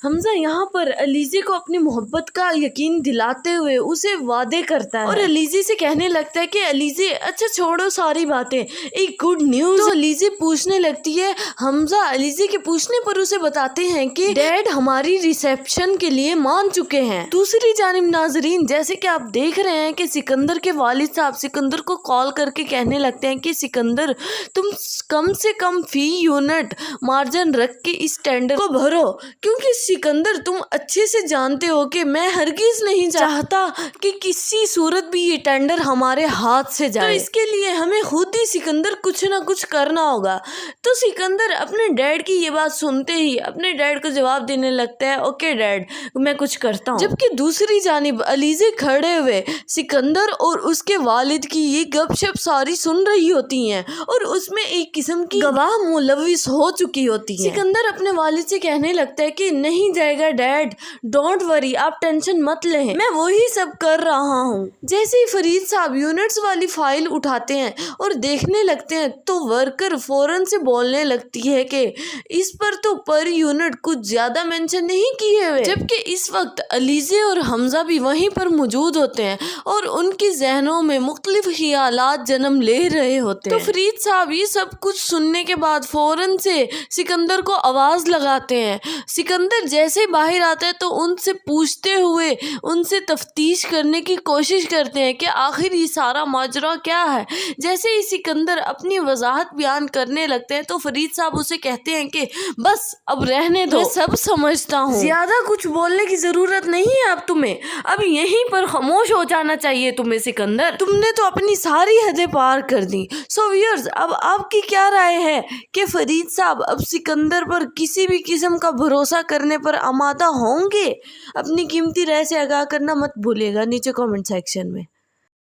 حمزہ یہاں پر علیزی کو اپنی محبت کا یقین دلاتے ہوئے اسے وعدے کرتا ہے اور علیزی سے کہنے لگتا ہے کہ علیزی اچھا چھوڑو ساری باتیں، ایک گڈ نیوز۔ تو علیزی پوچھنے لگتی ہے، حمزہ علیزی کے پوچھنے پر اسے بتاتے ہیں کہ ڈیڈ ہماری ریسیپشن کے لیے مان چکے ہیں۔ دوسری جانب ناظرین، جیسے کہ آپ دیکھ رہے ہیں کہ سکندر کے والد صاحب سکندر کو کال کر کے کہنے لگتے ہیں کہ سکندر تم کم سے کم فی یونٹ مارجن رکھ کے اس ٹینڈر کو بھرو، کیونکہ سکندر تم اچھے سے جانتے ہو کہ میں ہرگز نہیں چاہتا کہ کسی صورت بھی یہ ٹینڈر ہمارے ہاتھ سے جائے، تو اس کے لیے ہمیں خود ہی سکندر کچھ نہ کچھ کرنا ہوگا۔ تو سکندر اپنے ڈیڈ کی یہ بات سنتے ہی اپنے ڈیڈ کو جواب دینے لگتا ہے، اوکے ڈیڈ میں کچھ کرتا ہوں۔ جبکہ دوسری جانب علیزی کھڑے ہوئے سکندر اور اس کے والد کی یہ گپ شپ ساری سن رہی ہوتی ہیں اور اس میں ایک قسم کی گواہ ملوث ہو چکی ہوتی ہے۔ سکندر اپنے والد سے کہنے لگتا ہے کہ نہیں جائے گا ڈیڈ، ڈونٹ وری، آپ ٹینشن مت لیں، میں وہی سب کر رہا ہوں۔ جیسے ہی فرید صاحب یونٹس والی فائل اٹھاتے ہیں اور دیکھنے لگتے ہیں تو ورکر فوراً سے بولنے لگتی ہے کہ اس پر تو پر یونٹ کچھ زیادہ مینشن نہیں کیے ہوئے، جبکہ اس وقت علیزی اور حمزہ بھی وہیں پر موجود ہوتے ہیں اور ان کے ذہنوں میں مختلف خیالات جنم لے رہے ہوتے ہیں۔ تو فرید صاحب یہ سب کچھ سننے کے بعد فوراً سے سکندر کو آواز لگاتے ہیں۔ سکندر جیسے باہر آتا ہے تو ان سے پوچھتے ہوئے ان سے تفتیش کرنے کی کوشش کرتے ہیں کہ آخر یہ سارا ماجرا کیا ہے۔ جیسے ہی سکندر اپنی وضاحت بیان کرنے لگتے ہیں تو فرید صاحب اسے کہتے ہیں کہ بس اب رہنے دو، میں سب سمجھتا ہوں، زیادہ کچھ بولنے کی ضرورت نہیں ہے اب تمہیں، اب یہیں پر خاموش ہو جانا چاہیے تمہیں سکندر، تم نے تو اپنی ساری حدیں پار کر دی۔ سو ویئرز، اب آپ کی کیا رائے ہے کہ فرید صاحب اب سکندر پر کسی بھی قسم کا بھروسہ کرنے پر آمادہ ہوں گے؟ اپنی قیمتی رائے سے آگاہ کرنا مت بھولیے گا نیچے کامنٹ سیکشن میں۔